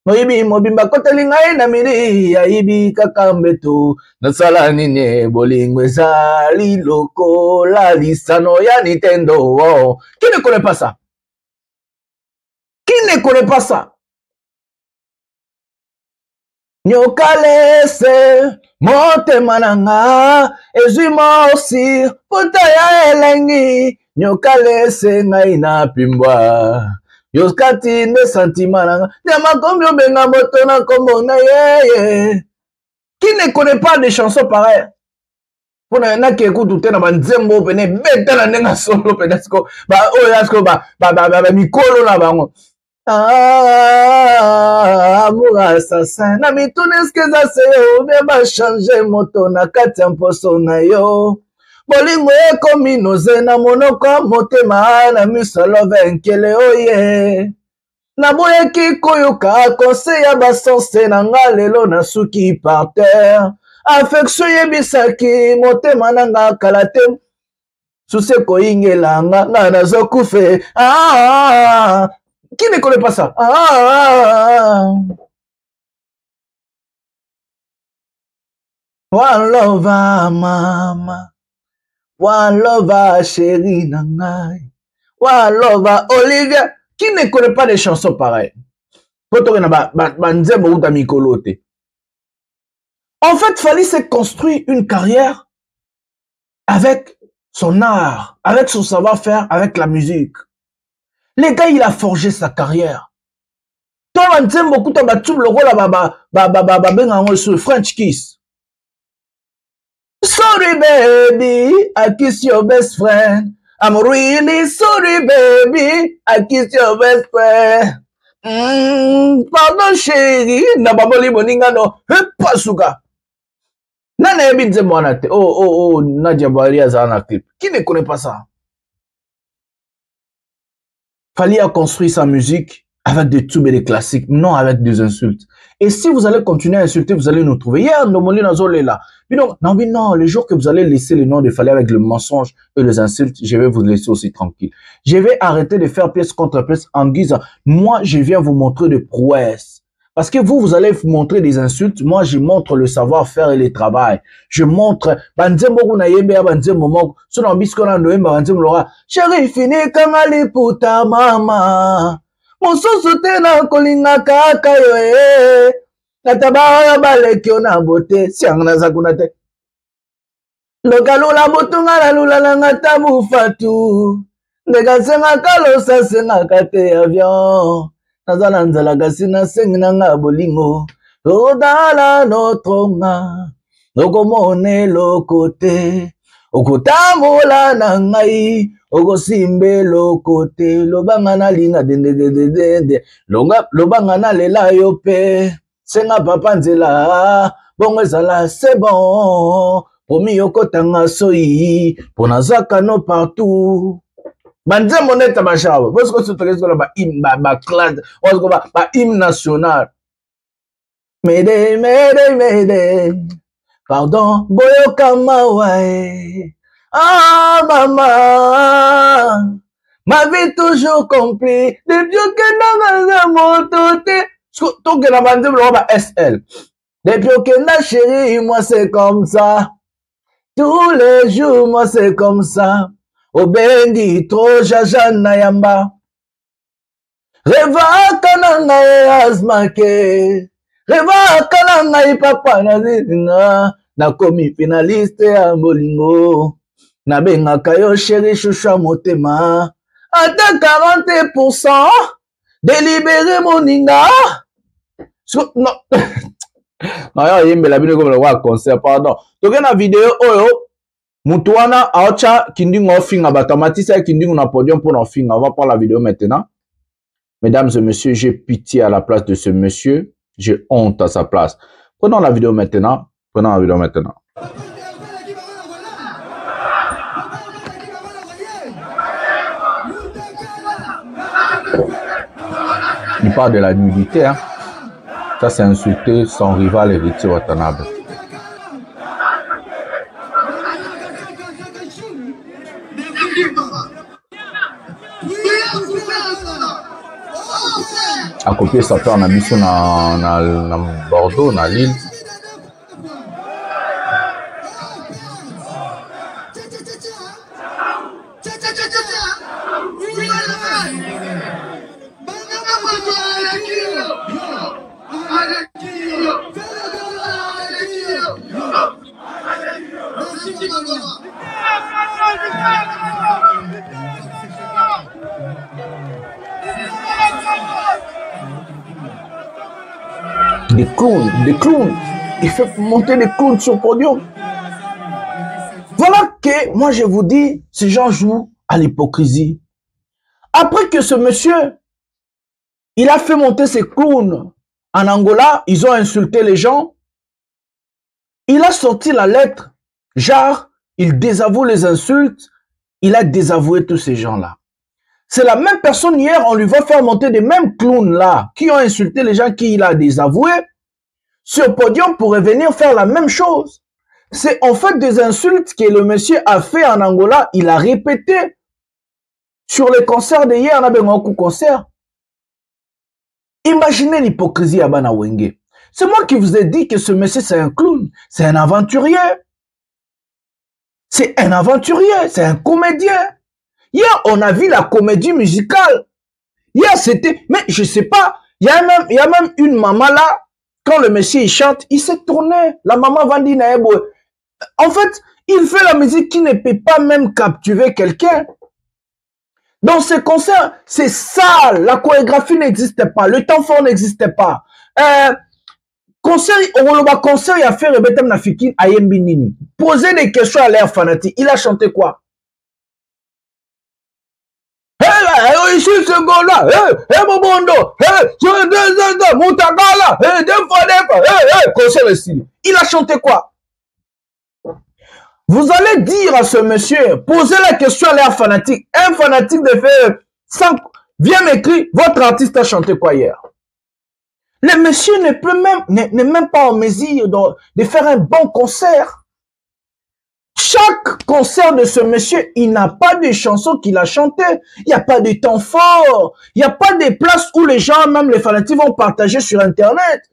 Moibi mobimba kote linga ina miri Aibi kakambeto Nasala nine bolingwe zali loko La lisano ya Nintendo oh. Qui ne connaît pas ça? Qui ne connaît pas ça? Nyokalese Monte mananga Ezuma aussi Pota ya elengi Nyokalese ngaina pimbwa Yoskati ne sentimana Dema kombio benga motona kombo na ye. Qui ne connaît pas des chansons pareilles? Pour na qui écoute tout na banzembo pene beta na nenga solo pedasko ba oyasko ba mikolo na bango. Amour assassin na mituneske za seyo be ba changer moto na kati ya mposo na yo. Bolingo ekomi noze na monoko motema na misolo venkele oye. Na boyeki koyoka conseil ya basanse na nga lelo na suki par terre. Affection yebisaki motema na nga kalate. Suse koyingela nga nazokufe. Qui ne connaît pas ça? One lover mama. One lover chérie nangai. One lover Olivia. Qui ne connaît pas des chansons pareilles? En fait, Fali s'est construit une carrière avec son art, avec son savoir-faire, avec la musique. Les gars, il a forgé sa carrière. Toi, on t'aime beaucoup, tu as tout le rôle à French Kiss. Sorry, baby, I kiss your best friend. I'm really sorry, baby, I kiss your best friend. Pardon, chérie, nababoli moninga no, pasuka. Nana ebi nzembo anate. Oh, Nadia Balia Zana clip. Qui ne connaît pas ça? Fali a construit sa musique avec des tubes et des classiques, non avec des insultes. Et si vous allez continuer à insulter, vous allez nous trouver. Hier, Nomoli Nazole là. Non, les jours que vous allez laisser le nom de Fali avec le mensonge et les insultes, je vais vous laisser aussi tranquille. Je vais arrêter de faire pièce contre pièce en disant, moi, je viens vous montrer des prouesses. Parce que vous allez vous montrer des insultes. Moi, je montre le savoir-faire et le travail. Je montre, chérie, fini kamali puta mama. Mososo tena kolinga kaka yo Natabara balekyo na bote siangna zakunate. Lokalula botunga la lula la ngata mufatu. Ndega senga kalo sa senga kate avion. Nazala nzala gasina sengina nga bolingo. Odala notronga. Lokomone lokote. Okotamula na ngai. Ogosimbe lokote. Lobanga na linga dende. Lobanga na lela yope. Senga papa nzela. Bongo ezala c'est bon. Pomi yokotanga soyi. Ponazaka no partout. Banze moneta bashaba. Parce que c'est ba classe. Ba hymne national. Mede. Pardon. Boyo kama wae. Ah, maman, ma vie toujours compris. Depuis que dans mon côté, tout que la bande de SL. Depuis que la chérie, moi c'est comme ça. Tous les jours, moi c'est comme ça. Obengi, trop jaja nayamba. Reva kananga asmake. Reva kananga papa na nakomi finaliste ya bolingo. Nabenga kayo chéri choucha motema. Ata 40% délibéré moninga. Non. Non, yembe la bino comme le roi concert, pardon. Donc, na vidéo, Moutouana, Aocha, Kinding Offing, Batamatisa, Kinding na podium pour Offing. On va prendre la vidéo maintenant. Mesdames et messieurs, j'ai pitié à la place de ce monsieur. J'ai honte à sa place. Prenons la vidéo maintenant. Prenons la vidéo maintenant. Il parle de la nudité, hein. Ça, c'est insulter son rival héritier Watanabe. À côté, ça fait un mission dans Bordeaux, dans l'île. Des clowns. Il fait monter des clowns sur le podium. Voilà que, moi je vous dis, ces gens jouent à l'hypocrisie. Après que ce monsieur, il a fait monter ses clowns en Angola, ils ont insulté les gens. Il a sorti la lettre, genre, il désavoue les insultes, il a désavoué tous ces gens-là. C'est la même personne hier, on lui va faire monter des mêmes clowns là, qui ont insulté les gens qu'il a désavoués, sur le podium pour revenir faire la même chose. C'est en fait des insultes que le monsieur a fait en Angola, il a répété. Sur les concerts d'hier, on a besoin d'un concert. Imaginez l'hypocrisie à Bana Wenge. C'est moi qui vous ai dit que ce monsieur c'est un clown, c'est un aventurier. C'est un aventurier, c'est un comédien. Hier, on a vu la comédie musicale. Hier, c'était... Mais je sais pas, il y a même une maman là, quand le monsieur il chante, il s'est tourné. La maman Vandi Naebo. En fait, il fait la musique qui ne peut pas même captiver quelqu'un. Dans ce concert, c'est sale. La chorégraphie n'existait pas. Le temps fort n'existait pas. Concert, il a fait Rebetem Nafikin à Yembinini. Poser des questions à l'air fanatique. Il a chanté quoi? Ici, ce gars-là, Mobondo, Moutagala, concert style. Il a chanté quoi? Vous allez dire à ce monsieur, posez la question à l'air fanatique. Un fanatique de faire viens m'écrire, votre artiste a chanté quoi hier? Le monsieur n'est même pas en mesure de faire un bon concert. Chaque concert de ce monsieur, il n'a pas de chansons qu'il a chantées. Il n'y a pas de temps fort. Il n'y a pas de places où les gens, même les fanatiques, vont partager sur Internet.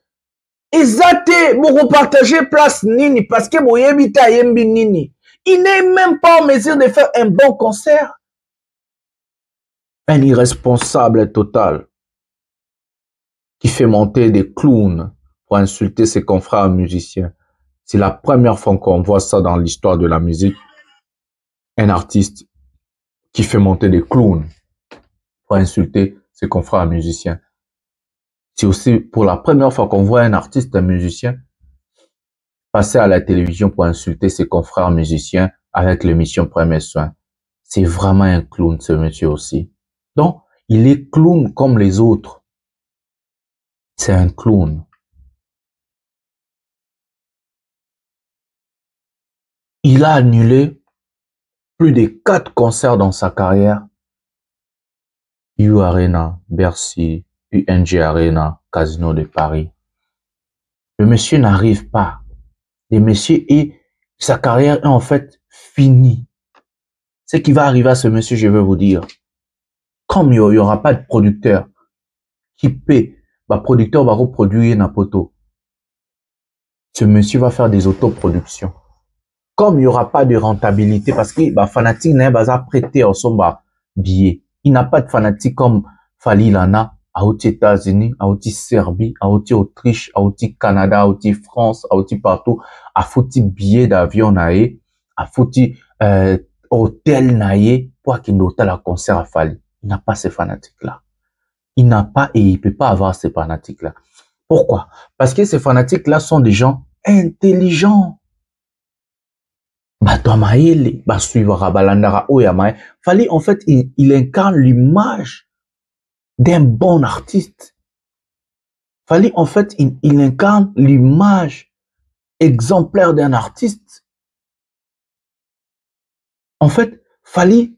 Exacté, vous partagez place Nini parce que vous habitez à Yembi Nini. Il n'est même pas en mesure de faire un bon concert. Un irresponsable total qui fait monter des clowns pour insulter ses confrères musiciens. C'est la première fois qu'on voit ça dans l'histoire de la musique. Un artiste qui fait monter des clowns pour insulter ses confrères musiciens. C'est aussi pour la première fois qu'on voit un artiste, un musicien, passer à la télévision pour insulter ses confrères musiciens avec l'émission Premier Soin. C'est vraiment un clown, ce monsieur aussi. Donc, il est clown comme les autres. C'est un clown. Il a annulé plus de 4 concerts dans sa carrière. U Arena, Bercy, UNG Arena, Casino de Paris. Le monsieur n'arrive pas. Le monsieur sa carrière est en fait finie. Ce qui va arriver à ce monsieur, je vais vous dire, comme il n'y aura pas de producteur qui paie, bah, producteur va reproduire na poto. Ce monsieur va faire des autoproductions. Comme il n'y aura pas de rentabilité, parce que bah, fanatique n'a pas prêté en son billet. Il n'a pas de fanatique comme Fali Lana, à aux États-Unis, à aux Serbie, à aux Autriche, à aux Canada, à aux France, à aux partout, à fouti billet d'avion naé, à fouti hôtel naé, pour qu'il n'ait pas la concert à Fali. Il n'a pas ces fanatiques-là. Il n'a pas et il ne peut pas avoir ces fanatiques-là. Pourquoi? Parce que ces fanatiques-là sont des gens intelligents. Fali, en fait, il incarne l'image d'un bon artiste. Fali, en fait, il incarne l'image exemplaire d'un artiste. En fait, Fali,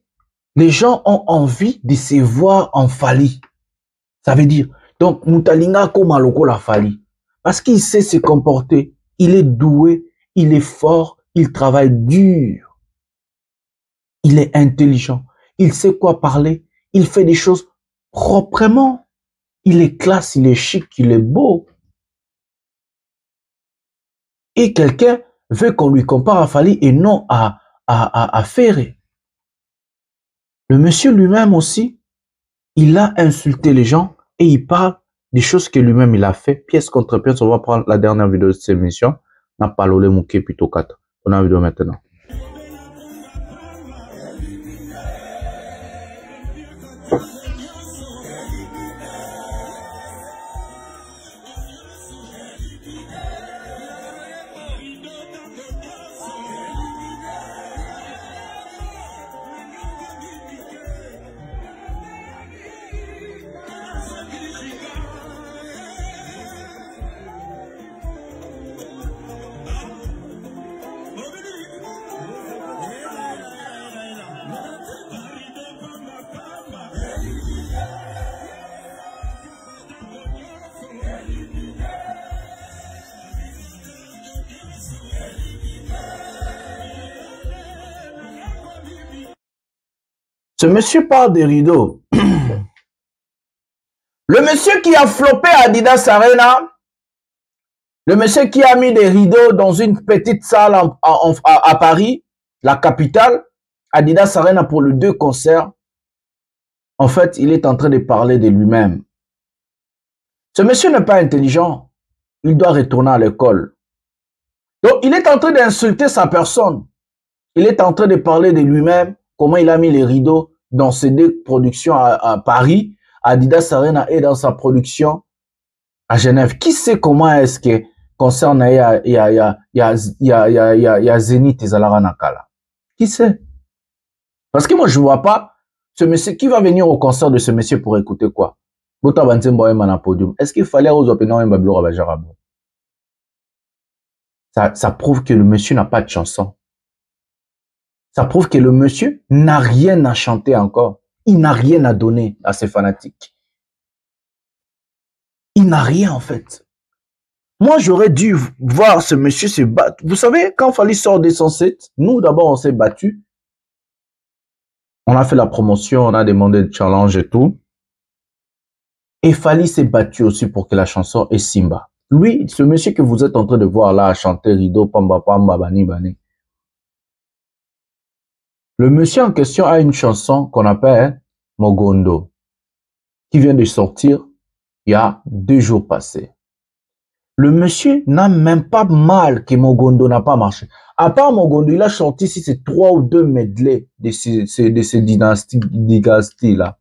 les gens ont envie de se voir en Fali. Ça veut dire, donc, Moutalinga comme Aloko la Fali. Parce qu'il sait se comporter. Il est doué, il est fort, il travaille dur. Il est intelligent. Il sait quoi parler. Il fait des choses proprement. Il est classe, il est chic, il est beau. Et quelqu'un veut qu'on lui compare à Fali et non à Ferré. Le monsieur lui-même aussi, il a insulté les gens et il parle des choses que lui-même il a fait. Pièce contre pièce, on va prendre la dernière vidéo de cette émission. On a parlé Mouké plutôt 4. On a une vidéo maintenant. Ce monsieur parle des rideaux. Le monsieur qui a floppé Adidas Arena, le monsieur qui a mis des rideaux dans une petite salle à Paris, la capitale, Adidas Arena pour les 2 concerts, en fait, il est en train de parler de lui-même. Ce monsieur n'est pas intelligent. Il doit retourner à l'école. Donc, il est en train d'insulter sa personne. Il est en train de parler de lui-même, comment il a mis les rideaux dans ses 2 productions à Paris, Adidas Arena et dans sa production à Genève. Qui sait comment est-ce que concerne il y a Zénith et Zalara Nakala? Qui sait? Parce que moi, je ne vois pas ce monsieur qui va venir au concert de ce monsieur pour écouter quoi? Est-ce qu'il fallait aux opinions ça prouve que le monsieur n'a pas de chanson. Ça prouve que le monsieur n'a rien à chanter encore. Il n'a rien à donner à ses fanatiques. Il n'a rien en fait. Moi, j'aurais dû voir ce monsieur se battre. Vous savez, quand Fali sort des 107, nous d'abord on s'est battu. On a fait la promotion, on a demandé le challenge et tout. Et Fali s'est battu aussi pour que la chanson est Simba. Lui, ce monsieur que vous êtes en train de voir là, chanter Rideau, Pamba Pamba, Bani Bani. Le monsieur en question a une chanson qu'on appelle Mogondo, qui vient de sortir il y a 2 jours passés. Le monsieur n'a même pas mal que Mogondo n'a pas marché. À part Mogondo, il a chanté si c'est 3 ou 2 medley de ces dynasties-là.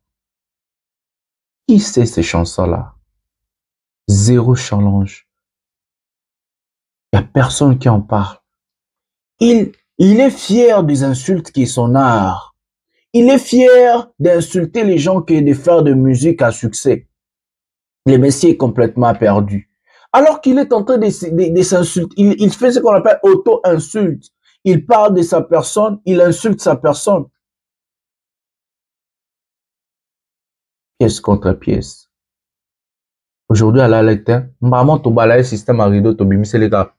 Qui sait ces chansons-là? 0 challenge. Il n'y a personne qui en parle. Il est fier des insultes qui sont son art. Il est fier d'insulter les gens qui de faire de musique à succès. Le monsieur est complètement perdu. Alors qu'il est en train de s'insulter, il fait ce qu'on appelle auto-insulte. Il parle de sa personne, il insulte sa personne. Pièce contre pièce. Aujourd'hui, à la lecture, maman to balaye système à rideau to bimise les gars.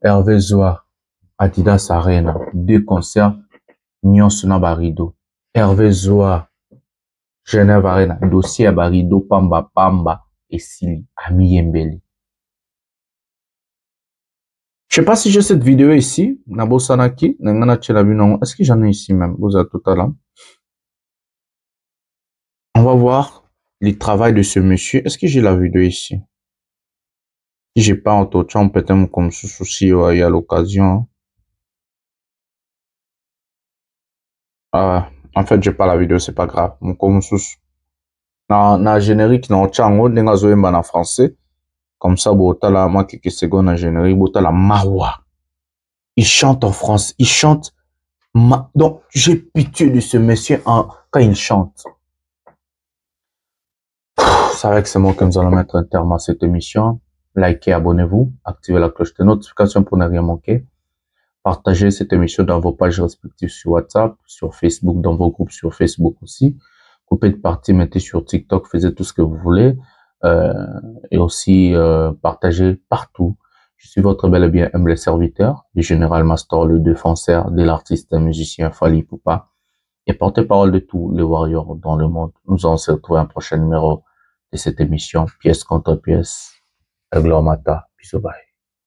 Hervé Zoa, Adidas Arena, 2 concerts, nyonso na barido. Hervé Zoa, Genève Arena, dossier à barido, pamba pamba, et Sili, Ami Yembeli. Je sais pas si j'ai cette vidéo ici, Nabo Sanaki, est-ce que j'en ai ici même, vous êtes tout à l'heure. On va voir le travail de ce monsieur. Est-ce que j'ai la vidéo ici? Si j'ai pas en tout temps, peut-être comme ce souci, il y a l'occasion. En fait, j'ai pas la vidéo, c'est pas grave. Comme ce na générique, na chango, n'enga zoemba na français. Comme ça, botala, moi, quelques secondes en générique, botala Mawa. Il chante en France, il chante. Donc, j'ai pitié de ce monsieur quand il chante. C'est avec ces mots que nous allons mettre un terme à cette émission. Likez, abonnez-vous, activez la cloche de notification pour ne rien manquer. Partagez cette émission dans vos pages respectives sur WhatsApp, sur Facebook, dans vos groupes sur Facebook aussi. Coupez de partie, mettez sur TikTok, faites tout ce que vous voulez. Et aussi partagez partout. Je suis votre bel et bien humble serviteur, du Général Mastor, le défenseur de l'artiste et musicien Fally Ipupa, et porte-parole de tous les warriors dans le monde. Nous allons se retrouver un prochain numéro de cette émission, pièce contre pièce. Aglo Mata, bisous, bye.